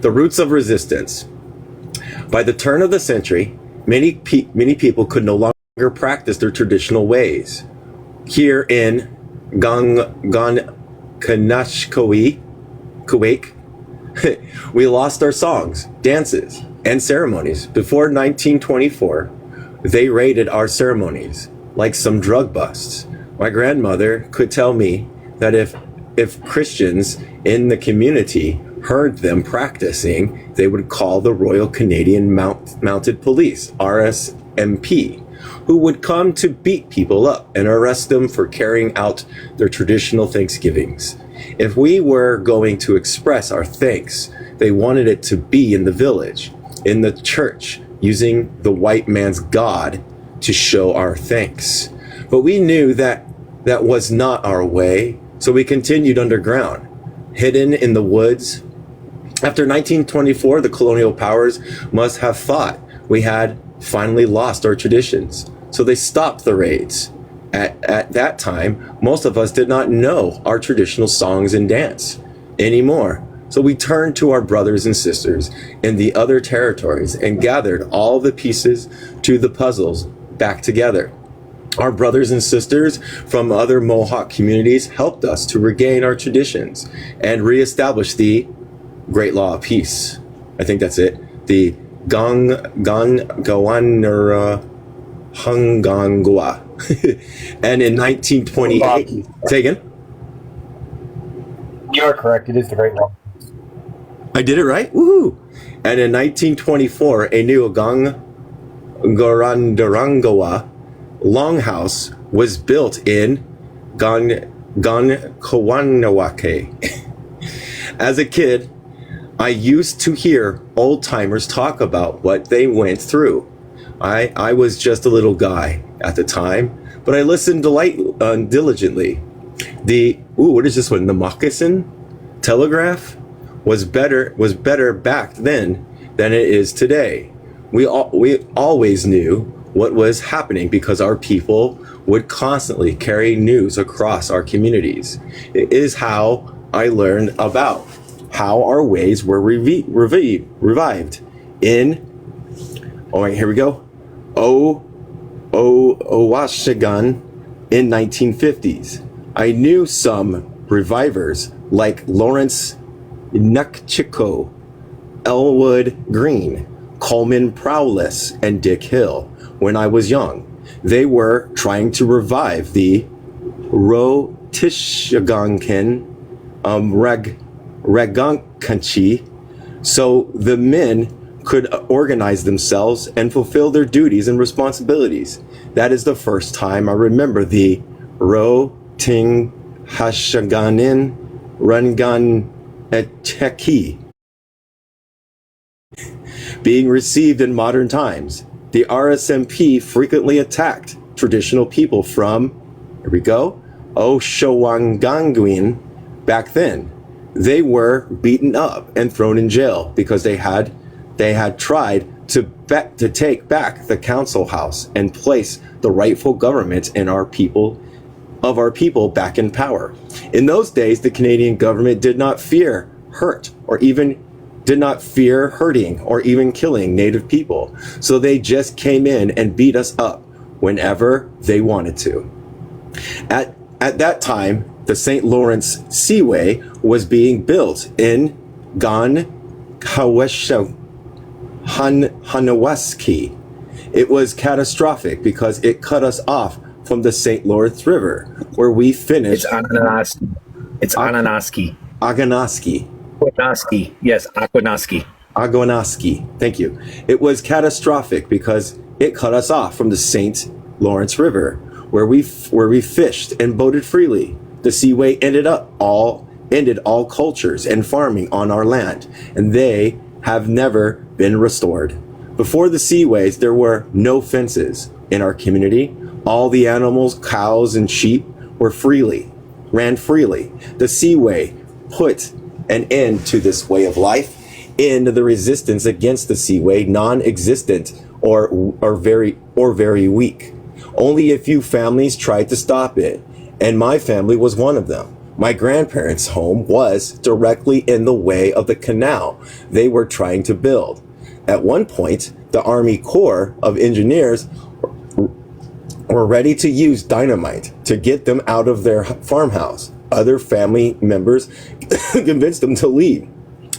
The roots of resistance. By the turn of the century, many people could no longer practice their traditional ways. Here in Gankanashkowi, Kuwait, we lost our songs, dances, and ceremonies. Before 1924, they raided our ceremonies like some drug busts. My grandmother could tell me that if Christians in the community heard them practicing, they would call the Royal Canadian Mounted Police, RSMP, who would come to beat people up and arrest them for carrying out their traditional Thanksgivings. If we were going to express our thanks, they wanted it to be in the village, in the church, using the white man's God to show our thanks. But we knew that that was not our way, so we continued underground, hidden in the woods. After 1924, the colonial powers must have thought we had finally lost our traditions, so they stopped the raids. At that time, most of us did not know our traditional songs and dance anymore. So we turned to our brothers and sisters in the other territories and gathered all the pieces to the puzzles back together. Our brothers and sisters from other Mohawk communities helped us to regain our traditions and reestablish the Great Law of Peace. I think that's it. The Gawanara Hungangwa. And in 1928, say again? You are correct. It is the Great Law. I did it right? Woohoo! And in 1924, a new Garandarangawa longhouse was built in Gankawanawake. As a kid, I used to hear old timers talk about what they went through. I was just a little guy at the time, but I listened diligently. What is this one? The moccasin telegraph was better back then than it is today. We always knew what was happening because our people would constantly carry news across our communities. It is how I learned about how our ways were revived in, all right, here we go, Owashigan in 1950s. I knew some revivers like Lawrence Nukchiko, Elwood Green, Coleman Prowless, and Dick Hill when I was young. They were trying to revive the Rotishagankin Ragankanchi so the men could organize themselves and fulfill their duties and responsibilities. That is the first time I remember the Roting Hashaganin Rangan Eteki being received in modern times. The RSMP frequently attacked traditional people from, here we go, Oshawanganguin back then. They were beaten up and thrown in jail because they had tried to take back the council house and place the rightful government in our people back in power. In those days, the Canadian government did not fear hurting or even killing Native people. So they just came in and beat us up whenever they wanted to. At that time, the St. Lawrence Seaway was being built in Hanawaski. It was catastrophic because it cut us off from the St. Lawrence River, where we finished. It's Ananaski. Aganaski. Aquanaski. Yes, Aquanaski. Aganaski. Thank you. It was catastrophic because it cut us off from the St. Lawrence River, where we fished and boated freely. The seaway ended all cultures and farming on our land, and they have never been restored. Before the seaways, there were no fences in our community. All the animals, cows and sheep, ran freely. The seaway put an end to this way of life, and the resistance against the seaway non-existent or very weak. Only a few families tried to stop it, and my family was one of them. My grandparents' home was directly in the way of the canal they were trying to build. At one point, the Army Corps of Engineers were ready to use dynamite to get them out of their farmhouse. Other family members convinced them to leave,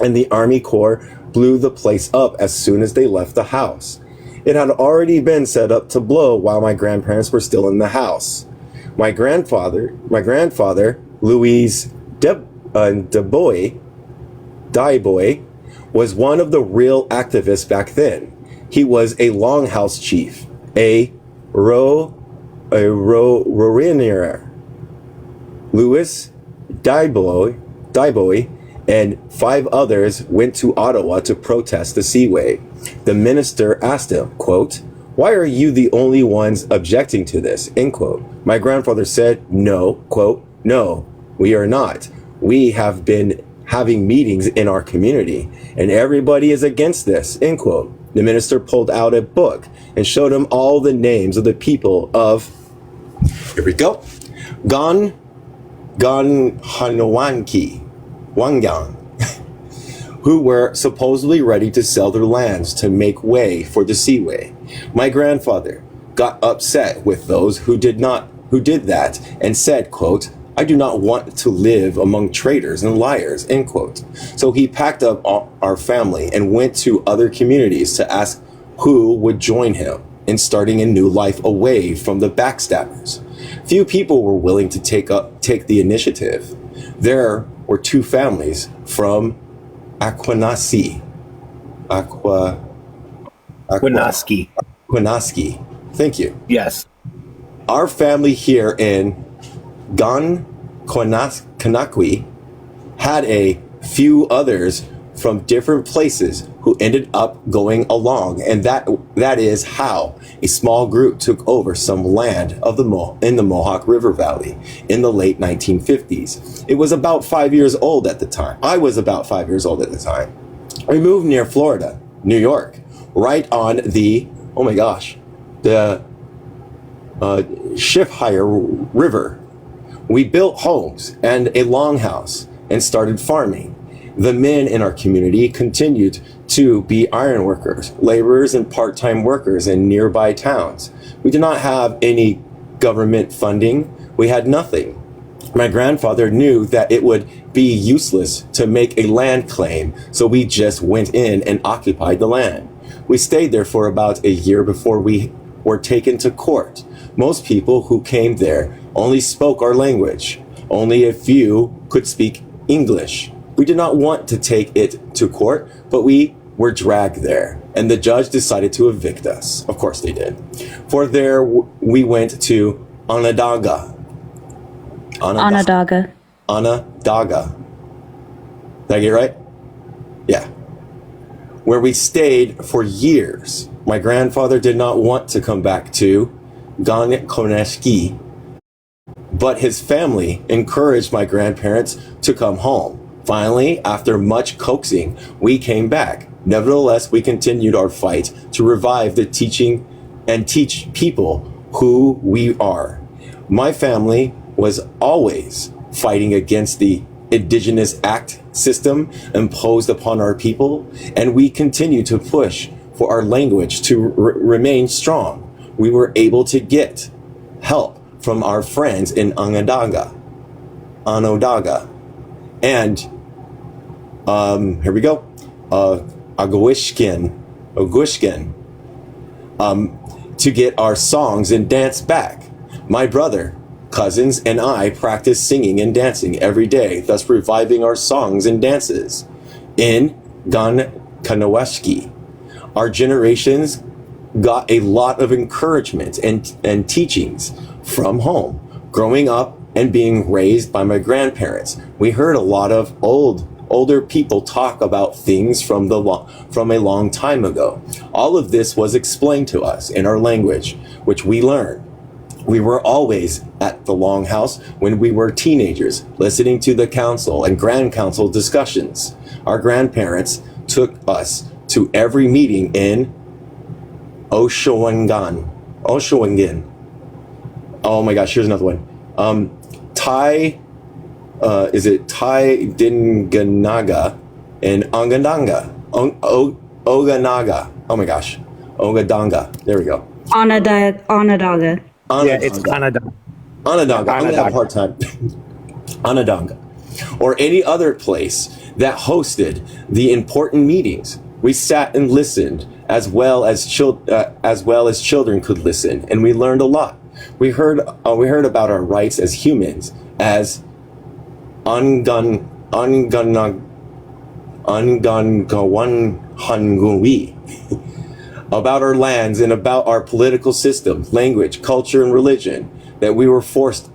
and the Army Corps blew the place up as soon as they left the house. It had already been set up to blow while my grandparents were still in the house. My grandfather, Louis Daiboy, was one of the real activists back then. He was a longhouse chief, a Rorineer. Louis Daiboy and 5 others went to Ottawa to protest the seaway. The minister asked him, quote, "Why are you the only ones objecting to this?" End quote. My grandfather said, "No, quote, no, we are not. We have been having meetings in our community, and everybody is against this," end quote. The minister pulled out a book and showed him all the names of the people of, here we go, Wangyang, who were supposedly ready to sell their lands to make way for the seaway. My grandfather got upset with those who did that and said, quote, "I do not want to live among traitors and liars," end quote. So he packed up our family and went to other communities to ask who would join him in starting a new life away from the backstabbers. Few people were willing to take the initiative. There were 2 families from Aquanaski. Thank you. Yes. Our family here in Kanakwi had a few others from different places who ended up going along, and that is how a small group took over some land of in the Mohawk River Valley in the late 1950s. It was about 5 years old at the time. I was about 5 years old at the time. We moved near Florida, New York, right on the, oh my gosh, the Shifhire River. We built homes and a longhouse and started farming. The men in our community continued to be iron workers, laborers, and part-time workers in nearby towns. We did not have any government funding. We had nothing. My grandfather knew that it would be useless to make a land claim, so we just went in and occupied the land. We stayed there for about a year before we were taken to court. Most people who came there only spoke our language. Only a few could speak English. We did not want to take it to court, but we were dragged there, and the judge decided to evict us. Of course they did. For there we went to Onondaga. Onondaga. Onondaga. Did I get it right? Yeah. Where we stayed for years. My grandfather did not want to come back to Koneski, but his family encouraged my grandparents to come home. Finally, after much coaxing, we came back. Nevertheless, we continued our fight to revive the teaching and teach people who we are. My family was always fighting against the Indigenous Act system imposed upon our people, and we continue to push for our language to remain strong. We were able to get help from our friends in Onondaga, and here we go, Ogoishkin, to get our songs and dance back. My brother, cousins, and I practice singing and dancing every day, thus reviving our songs and dances. In Kanawashki, our generations got a lot of encouragement and teachings from home. Growing up and being raised by my grandparents, we heard a lot of older people talk about things from a long time ago. All of this was explained to us in our language, which we learned. We were always at the Longhouse when we were teenagers, listening to the council and grand council discussions. Our grandparents took us to every meeting in Oshowangan. Oh my gosh, here's another one. is it Tai Dinganaga and Oganaga. Oh my gosh. Ogadanga. There we go. Onondaga. Yeah, it's Canada. Onondaga. I'm going to have a Onondaga. hard time. Onondaga. Or any other place that hosted the important meetings. We sat and listened as well as children could listen, and we learned a lot. We heard about our rights as humans, as Hangui, about our lands and about our political system, language, culture, and religion that were forced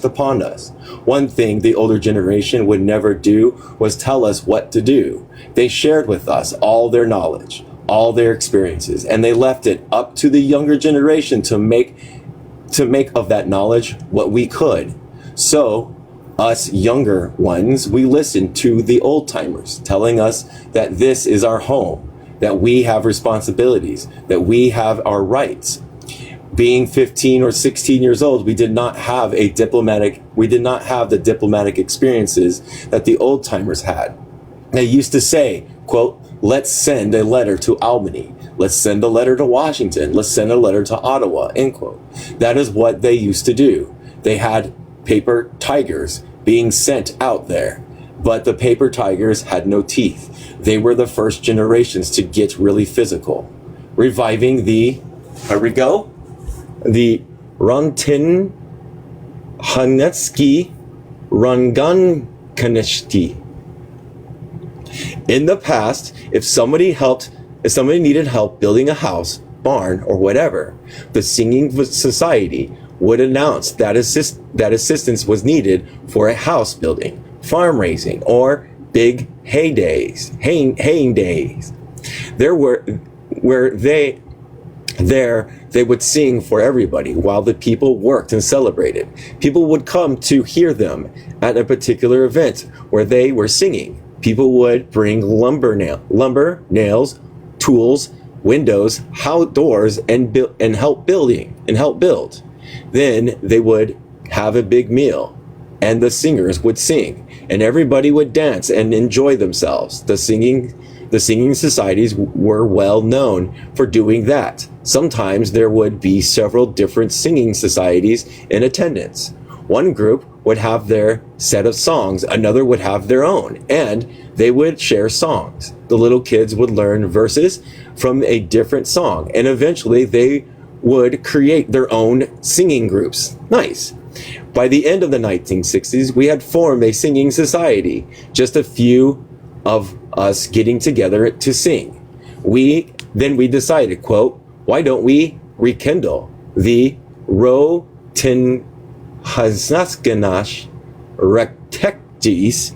upon us. One thing the older generation would never do was tell us what to do. They shared with us all their knowledge, all their experiences, and they left it up to the younger generation to make of that knowledge what we could. So us younger ones, we listened to the old timers telling us that this is our home, that we have responsibilities, that we have our rights. Being 15 or 16 years old, we did not have the diplomatic experiences that the old timers had. They used to say, quote, let's send a letter to Albany. Let's send a letter to Washington. Let's send a letter to Ottawa, end quote. That is what they used to do. They had paper tigers being sent out there, but the paper tigers had no teeth. They were the first generations to get really physical, reviving the Runtin Hanetsky Rungankanishti. In the past, if somebody needed help building a house, barn, or whatever, the singing society would announce that assistance was needed for a house building, farm raising, or big haying days. They would sing for everybody while the people worked and celebrated. People would come to hear them at a particular event where they were singing. People would bring lumber, nails, tools, windows, doors, and help build. Then they would have a big meal, and the singers would sing, and everybody would dance and enjoy themselves. The singing societies were well known for doing that. Sometimes there would be several different singing societies in attendance. One group would have their set of songs, another would have their own, and they would share songs. The little kids would learn verses from a different song, and eventually they would create their own singing groups. Nice. By the end of the 1960s, we had formed a singing society, just a few of us getting together to sing. Then we decided, quote, why don't we rekindle the Rotinhaznaskanash Rectectis?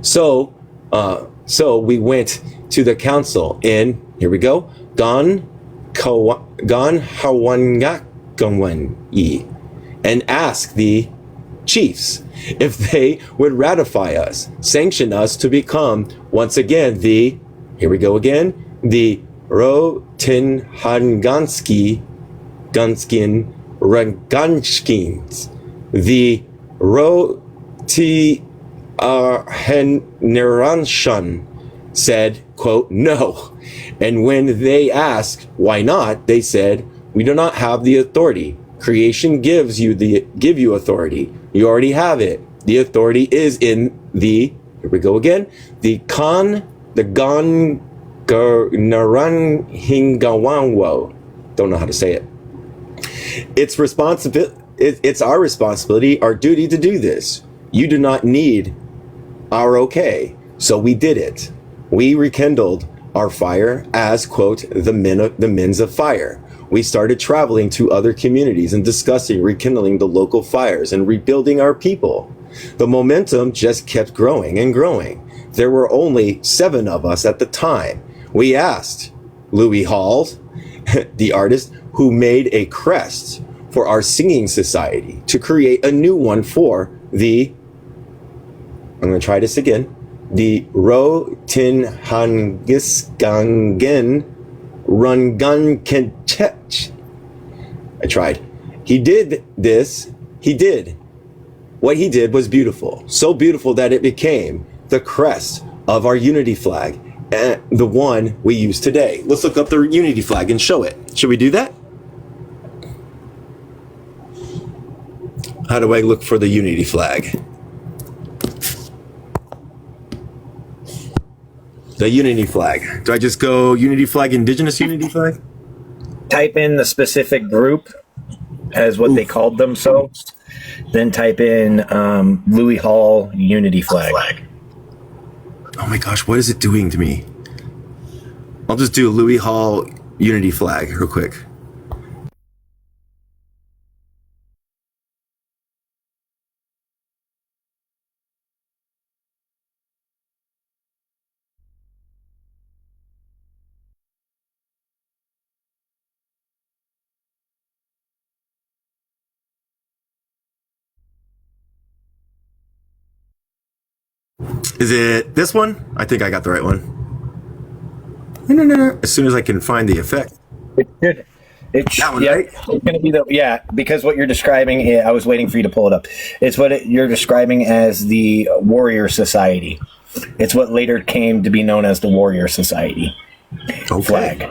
So we went to the council in, here we go, Hawangakanwan and asked the chiefs if they would ratify us, sanction us to become once again the Rotinhanganskin Raganskins, the Rotiarheneranshan said, quote, no. And when they asked why not, they said, we do not have the authority. Creation give you authority. You already have it. The authority is in the Gongarnaranhingawanwo. Don't know how to say it. It's our responsibility, our duty to do this. You do not need our okay. So we did it. We rekindled our fire as, quote, the men's of fire. We started traveling to other communities and discussing rekindling the local fires and rebuilding our people. The momentum just kept growing and growing. There were only 7 of us at the time. We asked Louis Hall, the artist who made a crest for our singing society, to create a new one for the, I'm going to try this again, the Rotinhangiskangen Rungankentech. I tried. He did. what he did was beautiful. So beautiful that it became the crest of our unity flag, and the one we use today. Let's look up the unity flag and show it. Should we do that? How do I look for the unity flag? The unity flag. Do I just go unity flag, indigenous unity flag? Type in the specific group as what they called themselves. Then type in Louis Hall unity flag. Oh my gosh, what is it doing to me? I'll just do Louis Hall unity flag real quick. Is it this one? I think I got the right one. No. As soon as I can find the effect. It should. That one, yeah, right? It's going to be because what you're describing, I was waiting for you to pull it up. It's what you're describing as the Warrior Society. It's what later came to be known as the Warrior Society. Okay. Flag.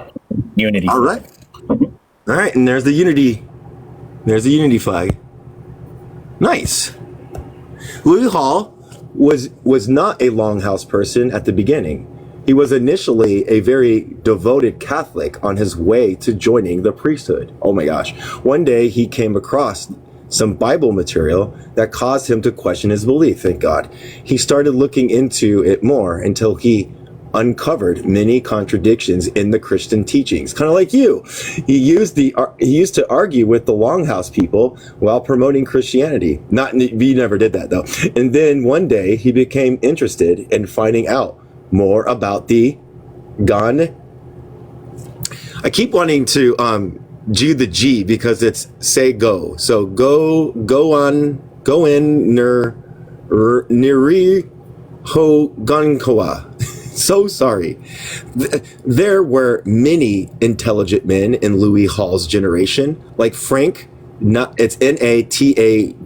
Unity. All right. All right, and there's the unity. There's the unity flag. Nice. Louis Hall was not a Longhouse person at the beginning. He was initially a very devoted Catholic on his way to joining the priesthood. Oh my gosh. One day he came across some Bible material that caused him to question his belief, thank God. He started looking into it more until he uncovered many contradictions in the Christian teachings. Kind of like you. He used to argue with the Longhouse people while promoting Christianity. You never did that though. And then one day he became interested in finding out more about the Gan. I keep wanting to do the G because it's say go. So go in niri ho gankoa. So sorry. There were many intelligent men in Louis Hall's generation, like Frank, it's Natawe,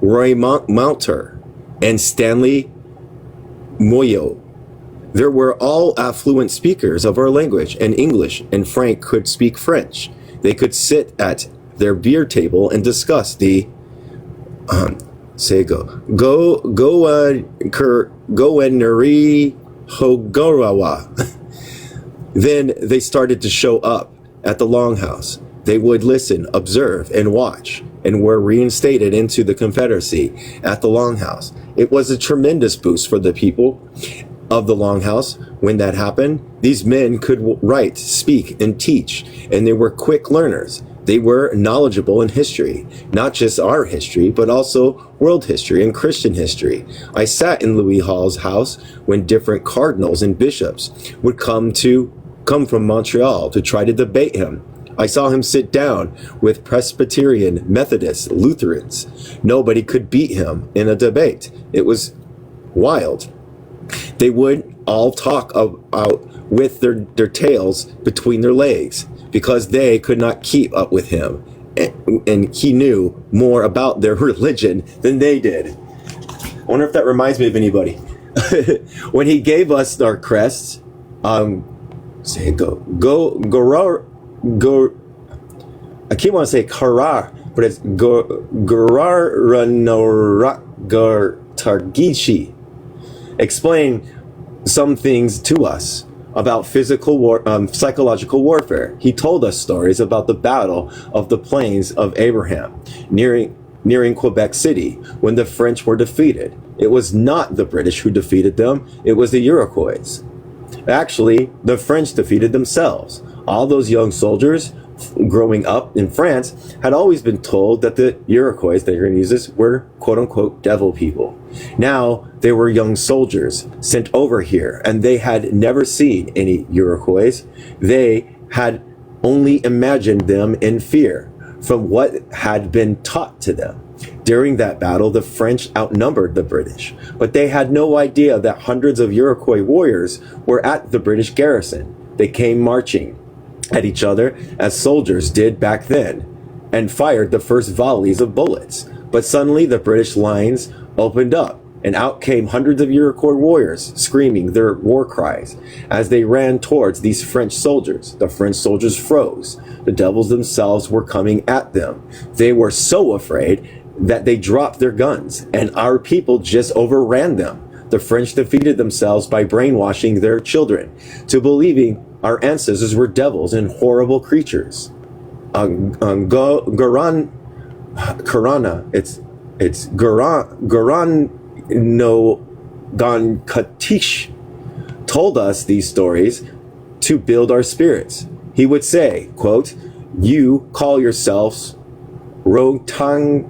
Roy Mounter, and Stanley Moyo. There were all affluent speakers of our language and English, and Frank could speak French. They could sit at their beer table and discuss the Goenari Hogarawa. Then they started to show up at the Longhouse. They would listen, observe, and watch, and were reinstated into the Confederacy at the Longhouse. It was a tremendous boost for the people of the Longhouse. When that happened, these men could write, speak, and teach, and they were quick learners. They were knowledgeable in history, not just our history, but also world history and Christian history. I sat in Louis Hall's house when different cardinals and bishops would come from Montreal to try to debate him. I saw him sit down with Presbyterian, Methodists, Lutherans. Nobody could beat him in a debate. It was wild. They would all talk about with their tails between their legs, because they could not keep up with him, and he knew more about their religion than they did. I wonder if that reminds me of anybody. When he gave us our crests, say go. I keep wanting to say karar, but it's Targichi. Explain some things to us about psychological warfare. He told us stories about the battle of the Plains of Abraham nearing Quebec City when the French were defeated. It was not the British who defeated them, it was the Iroquois. Actually, the French defeated themselves. All those young soldiers growing up in France had always been told that the Iroquois, they're going to use this, were quote-unquote devil people. Now they were young soldiers sent over here, and they had never seen any Iroquois. They had only imagined them in fear from what had been taught to them. During that battle, the French outnumbered the British, but they had no idea that hundreds of Iroquois warriors were at the British garrison. They came marching at each other as soldiers did back then, and fired the first volleys of bullets. But suddenly the British lines opened up, and out came hundreds of Iroquois warriors, screaming their war cries. As they ran towards these French soldiers, the French soldiers froze. The devils themselves were coming at them. They were so afraid that they dropped their guns, and our people just overran them. The French defeated themselves by brainwashing their children to believing our ancestors were devils and horrible creatures. Karana, it's Garan no Gankatish told us these stories to build our spirits. He would say, quote, "You call yourselves Rotish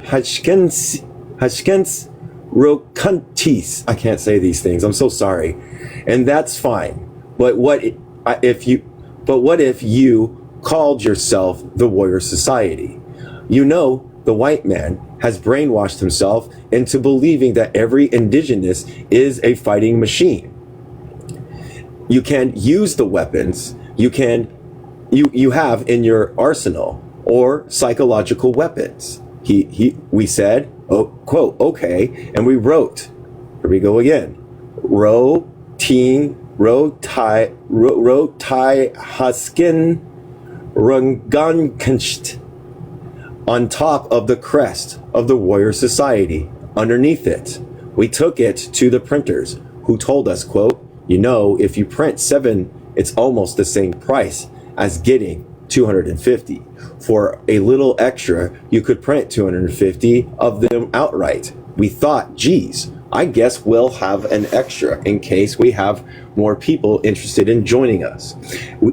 Hashkens Rokuntis." I can't say these things. I'm so sorry. And that's fine. But what if you called yourself the Warrior Society? You know, the white man has brainwashed himself into believing that every indigenous is a fighting machine. You can use the weapons you have in your arsenal or psychological weapons. We said, oh, quote, okay, and we wrote. Here we go again. Ro tai haskin rungankenst on top of the crest of the Warrior Society. Underneath it, we took it to the printers, who told us, quote, you know, if you print 7, it's almost the same price as getting 250. For a little extra, you could print 250 of them outright. We thought, geez, I guess we'll have an extra in case we have more people interested in joining us.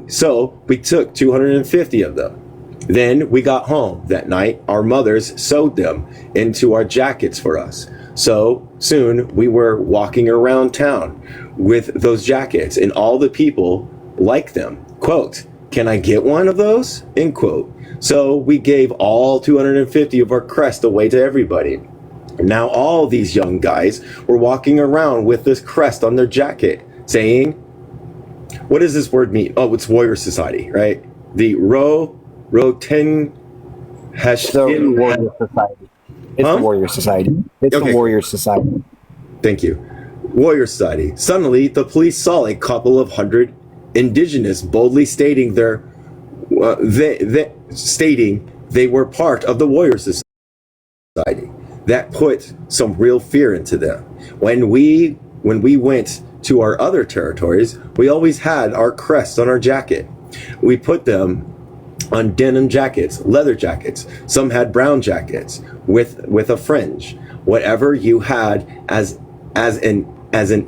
So we took 250 of them. Then we got home that night. Our mothers sewed them into our jackets for us. So soon we were walking around town with those jackets, and all the people liked them. Quote, "Can I get one of those?" End quote. So we gave all 250 of our crest away to everybody. Now all these young guys were walking around with this crest on their jacket, saying, what does this word mean? Oh, it's Warrior Society, right? The Roten Hashkin Warrior Society. It's the Warrior Society. It's okay. The Warrior Society. Thank you. Warrior Society. Suddenly, the police saw a couple of hundred indigenous boldly stating they were part of the Warrior Society. That put some real fear into them. When we went to our other territories, we always had our crests on our jacket. We put them on denim jackets, leather jackets. Some had brown jackets with a fringe. Whatever you had as an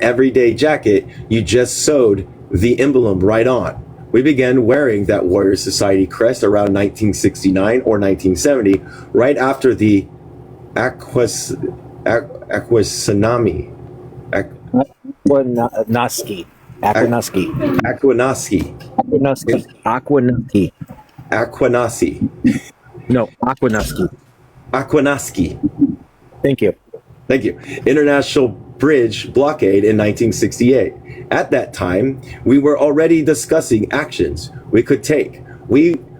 everyday jacket, you just sewed the emblem right on. We began wearing that Warrior Society crest around 1969 or 1970, right after the Aquanaski. No, Aquanaski. Thank you. International Bridge blockade in 1968. At that time, we were already discussing actions we could take.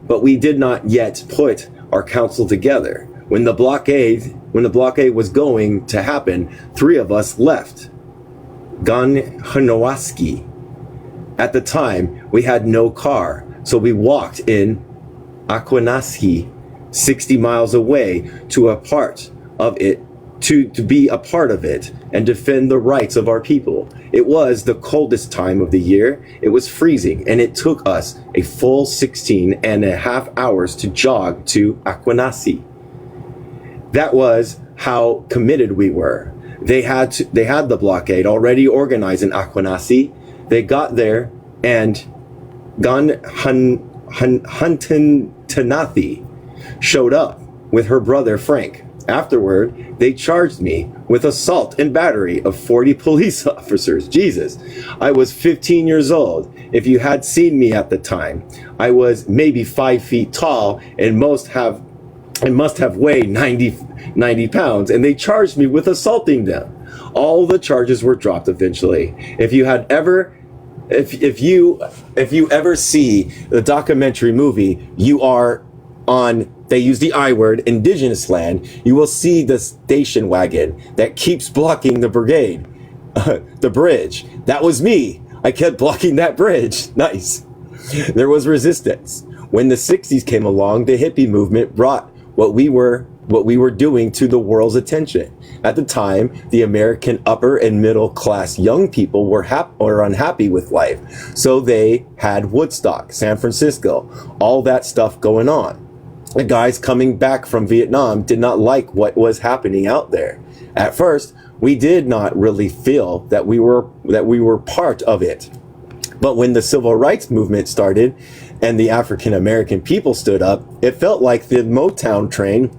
But we did not yet put our council together. When the blockade was going to happen, 3 of us left. Ganhanowaski. At the time, we had no car, so we walked in Aquanaski, 60 miles away, to a part of it, to be a part of it and defend the rights of our people. It was the coldest time of the year. It was freezing, and it took us a full 16 and a half hours to jog to Aquanasi. That was how committed we were. They had the blockade already organized in Aquanasi. They got there, and Huntentanathi showed up with her brother Frank. Afterward, they charged me with assault and battery of 40 police officers. Jesus, I was 15 years old. If you had seen me at the time, I was maybe 5 feet tall and must have weighed 90 pounds, and they charged me with assaulting them. All the charges were dropped eventually. If you ever see the documentary movie, You Are they use the I word, indigenous land, you will see the station wagon that keeps blocking the brigade, the bridge. That was me. I kept blocking that bridge. Nice. There was resistance. When the 60s came along, the hippie movement brought what we were doing to the world's attention. At the time, the American upper and middle class young people were unhappy with life. So they had Woodstock, San Francisco, all that stuff going on. The guys coming back from Vietnam did not like what was happening out there. At first, we did not really feel that we were part of it. But when the civil rights movement started and the African American people stood up, it felt like the Motown train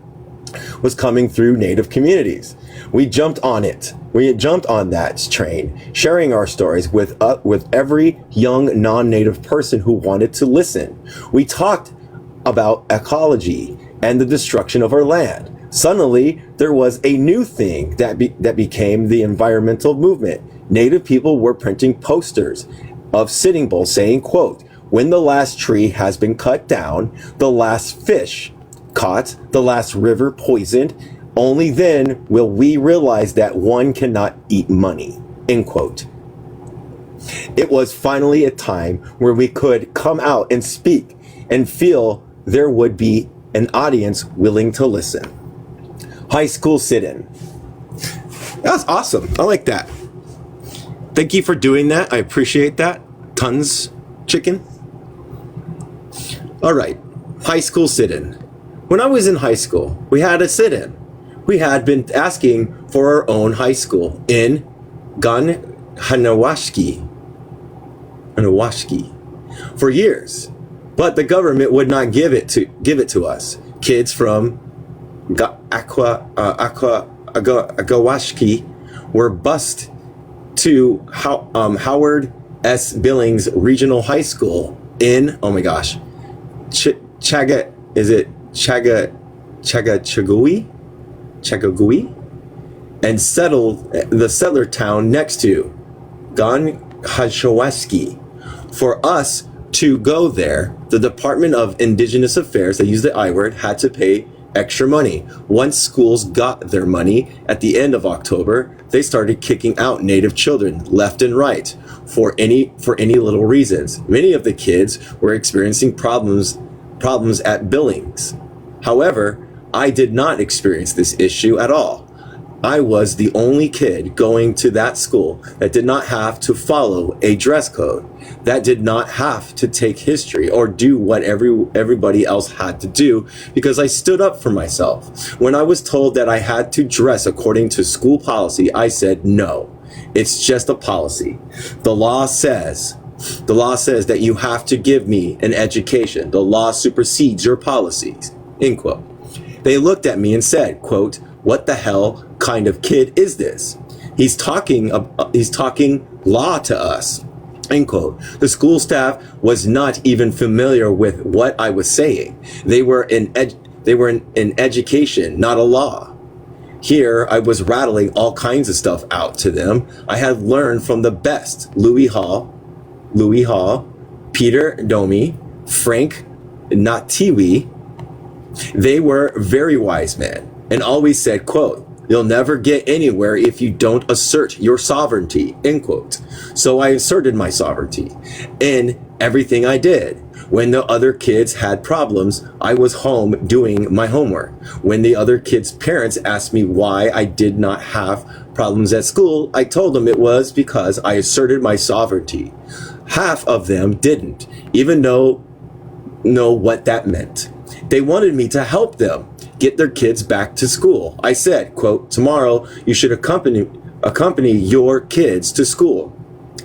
was coming through Native communities. We jumped on it. We jumped on that train, sharing our stories with every young non-Native person who wanted to listen. We talked about ecology and the destruction of our land. Suddenly, there was a new thing that became the environmental movement. Native people were printing posters of Sitting Bull saying, quote, "When the last tree has been cut down, the last fish caught, the last river poisoned, only then will we realize that one cannot eat money," end quote. It was finally a time where we could come out and speak and feel there would be an audience willing to listen. High school sit-in. That's awesome. I like that. Thank you for doing that. I appreciate that. Tons, chicken. All right. High school sit-in. When I was in high school, we had a sit-in. We had been asking for our own high school in Hanawashki for years, but the government would not give it to us. Kids from Agawashki were bused to Howard S. Billings Regional High School in, oh my gosh, Chagagui, and settled the settler town next to Ganhashawaski. For us to go there, the Department of Indigenous Affairs, they use the I word, had to pay extra money. Once schools got their money at the end of October, they started kicking out Native children left and right for any little reasons. Many of the kids were experiencing problems at Billings. However, I did not experience this issue at all. I was the only kid going to that school that did not have to follow a dress code, that did not have to take history or do what everybody else had to do, because I stood up for myself. When I was told that I had to dress according to school policy, I said, no, it's just a policy. The law says that you have to give me an education. The law supersedes your policies, end quote. They looked at me and said, quote, "What the hell kind of kid is this? He's talking law to us," end quote. The school staff was not even familiar with what I was saying. They were in education, not a law. Here I was rattling all kinds of stuff out to them. I had learned from the best: Louis Hall, Peter Domi, Frank Natiwi. They were very wise men and always said, quote, "You'll never get anywhere if you don't assert your sovereignty," end quote. So I asserted my sovereignty in everything I did. When the other kids had problems, I was home doing my homework. When the other kids' parents asked me why I did not have problems at school, I told them it was because I asserted my sovereignty. Half of them didn't even know what that meant. They wanted me to help them get their kids back to school. I said, quote, "Tomorrow you should accompany your kids to school.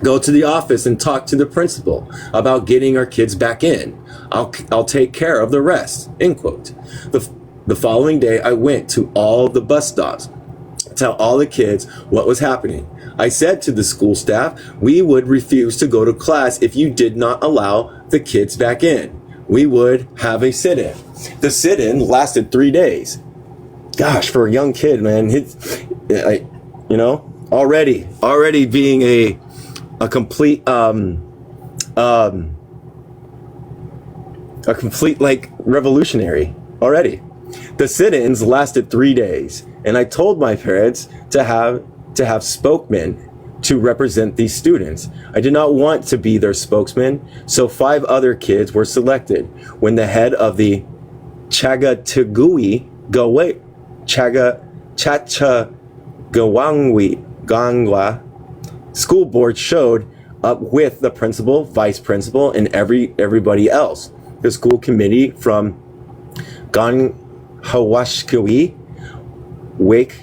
Go to the office and talk to the principal about getting our kids back in. I'll take care of the rest," end quote. The following day, I went to all the bus stops, tell all the kids what was happening. I said to the school staff, we would refuse to go to class if you did not allow the kids back in. We would have a sit-in. The sit-in lasted 3 days. Gosh, for a young kid, man, already being a complete a complete like revolutionary already. The sit-ins lasted 3 days, and I told my parents to have spokesmen to represent these students. I did not want to be their spokesman, so 5 other kids were selected. When the head of the Gangwa school board showed up with the principal, vice principal, and everybody else. The school committee from Ganhawashkiwi Wake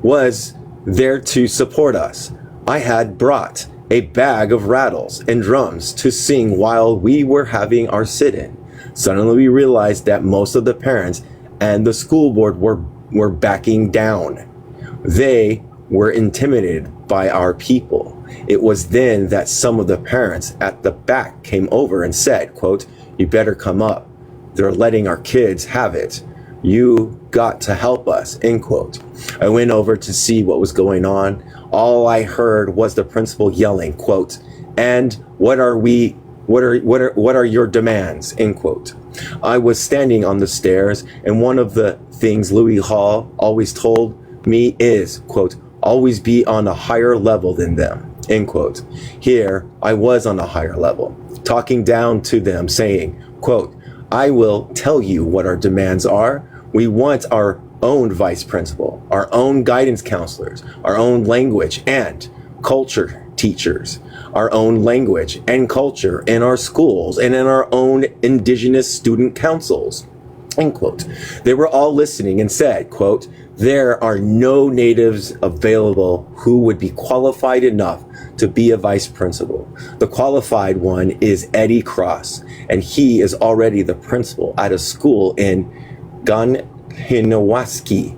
was there to support us. I had brought a bag of rattles and drums to sing while we were having our sit-in. Suddenly we realized that most of the parents and the school board were backing down. They were intimidated by our people. It was then that some of the parents at the back came over and said, quote, "You better come up. They're letting our kids have it. You got to help us," end quote. I went over to see what was going on. All I heard was the principal yelling, quote, "And what are your demands?" end quote. I was standing on the stairs, and one of the things Louis Hall always told me is, quote, "Always be on a higher level than them," end quote. Here I was on a higher level, talking down to them, saying, quote, "I will tell you what our demands are. We want our own vice principal, our own guidance counselors, our own language and culture teachers, our own language and culture in our schools and in our own indigenous student councils," end quote. They were all listening and said, quote, "There are no natives available who would be qualified enough to be a vice principal. The qualified one is Eddie Cross, and he is already the principal at a school in Ganhinawake.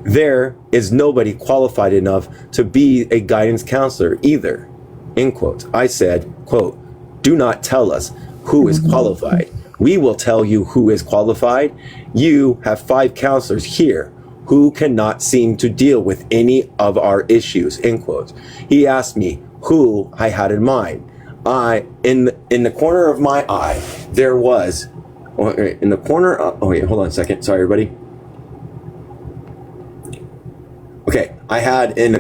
There is nobody qualified enough to be a guidance counselor either," end quote. I said, quote, "Do not tell us who is qualified. We will tell you who is qualified. You have 5 counselors here who cannot seem to deal with any of our issues," end quote. He asked me who I had in mind. In the corner of my eye, there was, hold on a second. Sorry, everybody. Okay, I had in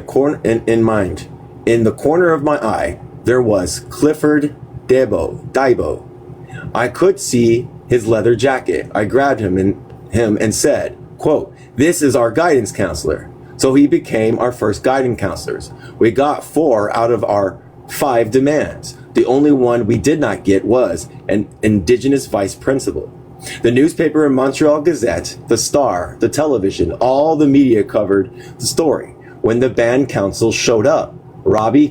mind, in the corner of my eye, there was Clifford Daibo. I could see his leather jacket. I grabbed him and said, quote, "This is our guidance counselor." So he became our first guidance counselors. We got 4 out of our 5 demands. The only one we did not get was an indigenous vice principal. The newspaper in Montreal Gazette, the Star, the television, all the media covered the story. When the band council showed up, Ron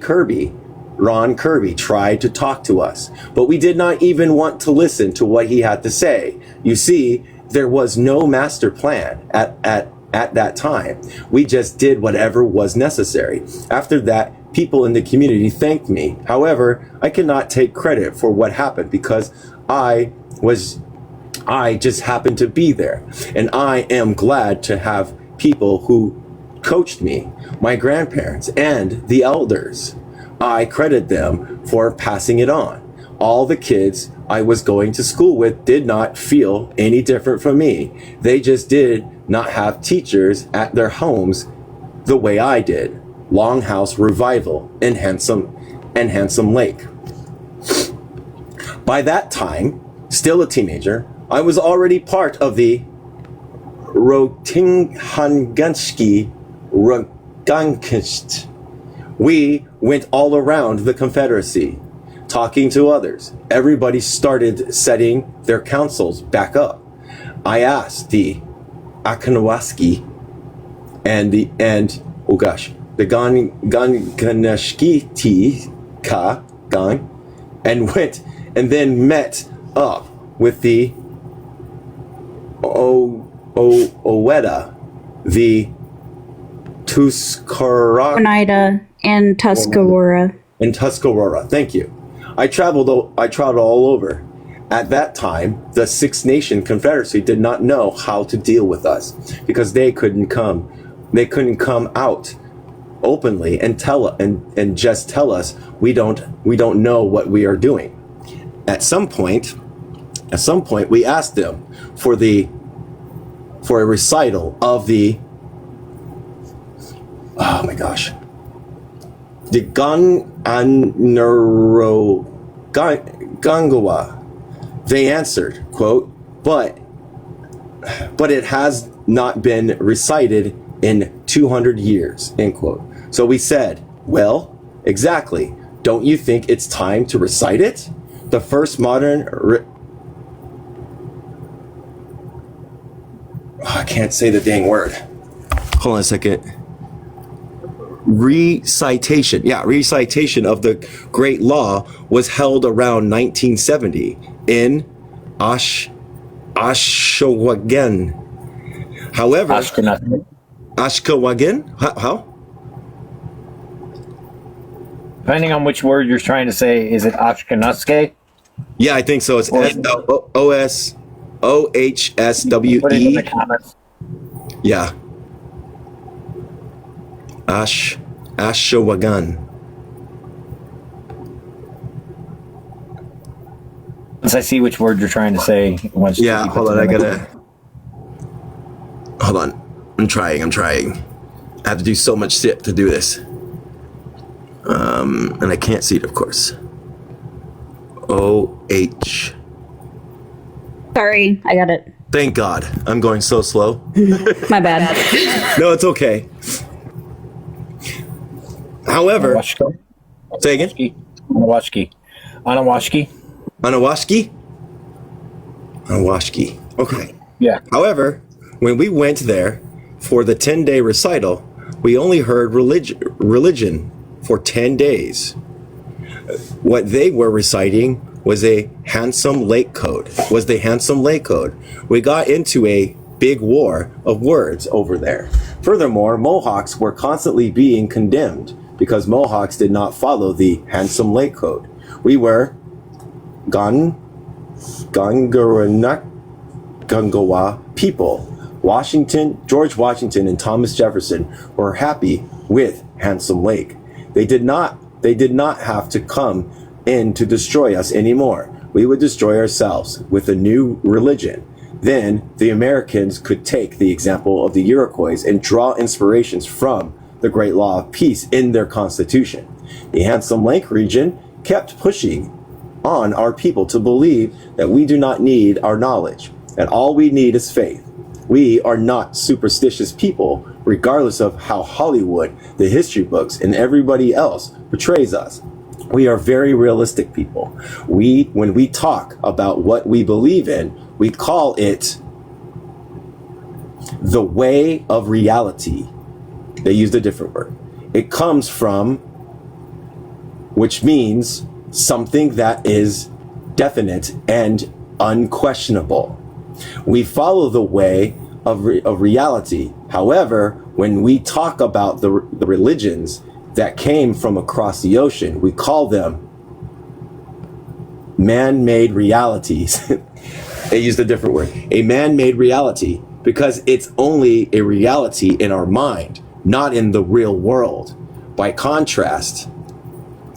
Kirby tried to talk to us, but we did not even want to listen to what he had to say. You see, there was no master plan at that time. We just did whatever was necessary. After that, people in the community thanked me. However, I cannot take credit for what happened because I just happened to be there, and I am glad to have people who coached me, my grandparents and the elders. I credit them for passing it on. All the kids I was going to school with did not feel any different from me. They just did not have teachers at their homes the way I did. Longhouse Revival in Handsome Lake. By that time, still a teenager, I was already part of the Rotinghanganski Rugankist. We went all around the Confederacy, talking to others. Everybody started setting their councils back up. I asked the Akanawaski the Ganganashkiti Gang, and went and then met up with the Oweda, the Tuscarora, Oneida and Tuscarora. In Tuscarora, thank you. I traveled all over. At that time, the Six Nation Confederacy did not know how to deal with us because they couldn't come out openly and just tell us we don't know what we are doing. At some point, we asked them for a recital of the Gangawa. They answered, quote, but it has not been recited in 200 years, end quote. So we said, well, exactly. Don't you think it's time to recite it? The first modern I can't say the dang word. Hold on a second. Recitation of the Great Law was held around 1970 in Ashkawagan. However, Ashkawagan? How? Depending on which word you're trying to say, is it Ashkenaske? Yeah, I think so. It's SOHSWE. Put it in the comments. Yeah. Ashkawagan. Once I see which word you're trying to say. Yeah, hold on. Hold on. I'm trying. I have to do so much shit to do this. And I can't see it, of course. OH. Sorry, I got it. Thank God. I'm going so slow. My bad. No, it's okay. However, say again? Anawashki. Okay. Yeah. However, when we went there for the 10-day recital, we only heard religion for 10 days. What they were reciting was the Handsome Lake Code. We got into a big war of words over there. Furthermore, Mohawks were constantly being condemned because Mohawks did not follow the Handsome Lake Code. We were Gangawa people. George Washington and Thomas Jefferson were happy with Handsome Lake. They did not have to come in to destroy us anymore. We would destroy ourselves with a new religion. Then the Americans could take the example of the Iroquois and draw inspirations from the Great Law of Peace in their constitution. The Handsome Lake region kept pushing on our people to believe that we do not need our knowledge, and all we need is faith. We are not superstitious people, regardless of how Hollywood, the history books, and everybody else portrays us. We are very realistic people. When we talk about what we believe in, we call it the way of reality. They used a different word. It comes from, which means something that is definite and unquestionable. We follow the way of reality. However, when we talk about the religions that came from across the ocean, we call them man-made realities. They used a different word. A man-made reality, because it's only a reality in our mind, not in the real world. By contrast,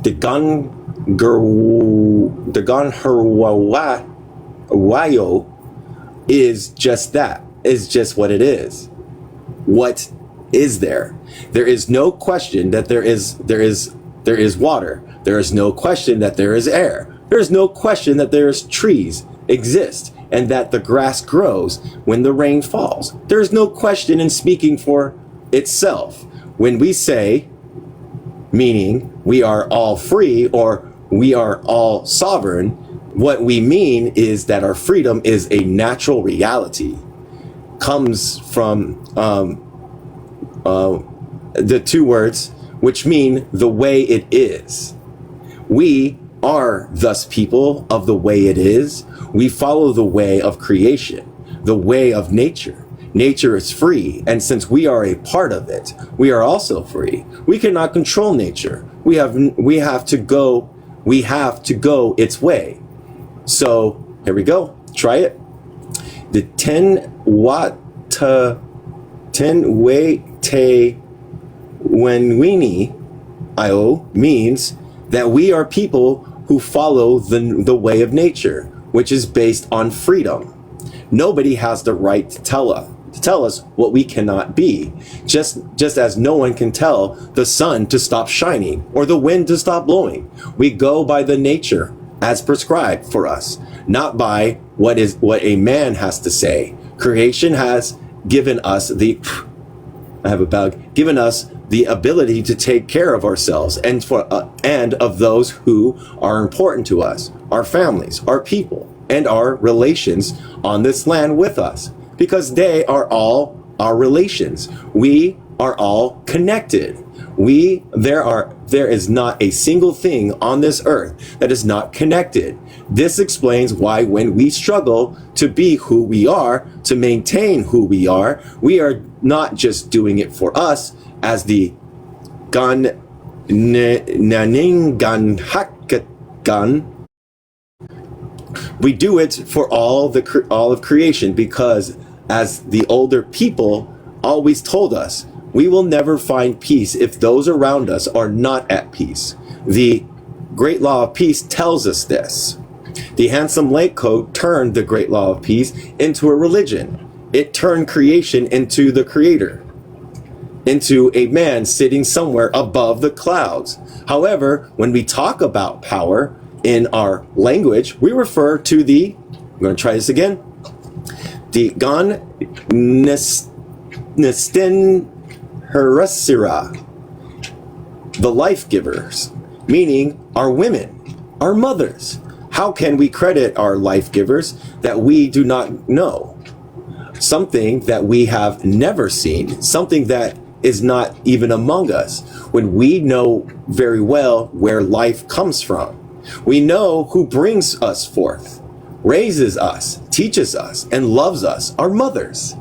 the Ganherwayo is just that, is just what it is. What is there? There is no question that there is water. There is no question that there is air. There is no question that there's trees exist and that the grass grows when the rain falls. There is no question in speaking for itself. When we say, meaning we are all free or we are all sovereign, what we mean is that our freedom is a natural reality. Comes from the two words which mean the way it is. We are thus people of the way it is. We follow the way of creation, the way of nature. Nature is free, and since we are a part of it, we are also free. We cannot control nature. We have to go its way. So here we go. Try it. The 10 way te When weenie, io, means that we are people who follow the way of nature, which is based on freedom. Nobody has the right to tell us what we cannot be, just as no one can tell the sun to stop shining or the wind to stop blowing. We go by the nature as prescribed for us, not by what a man has to say. Creation has given us given us the ability to take care of ourselves and of those who are important to us, our families, our people, and our relations on this land with us, because they are all our relations. We are all connected. There is not a single thing on this earth that is not connected. This explains why when we struggle to be who we are, to maintain who we are not just doing it for us, as the Naninganhakagan. We do it for all of creation, because as the older people always told us, we will never find peace if those around us are not at peace. The Great Law of Peace tells us this. The Handsome Lake Code turned the Great Law of Peace into a religion. It turned creation into the creator, into a man sitting somewhere above the clouds. However, when we talk about power in our language, we refer to I'm going to try this again, the Gan Nestin Harasira, the life givers, meaning our women, our mothers. How can we credit our life givers that we do not know? Something that we have never seen, something that is not even among us, when we know very well where life comes from. We know who brings us forth, raises us, teaches us, and loves us, our mothers.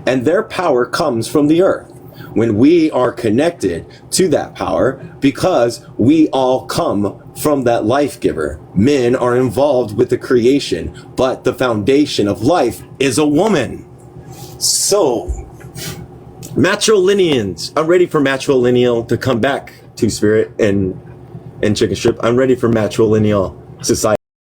And their power comes from the earth. When we are connected to that power, because we all come from that life giver. Men are involved with the creation, but the foundation of life is a woman. So, matrilineals. I'm ready for matrilineal to come back to spirit and chicken strip. I'm ready for matrilineal society.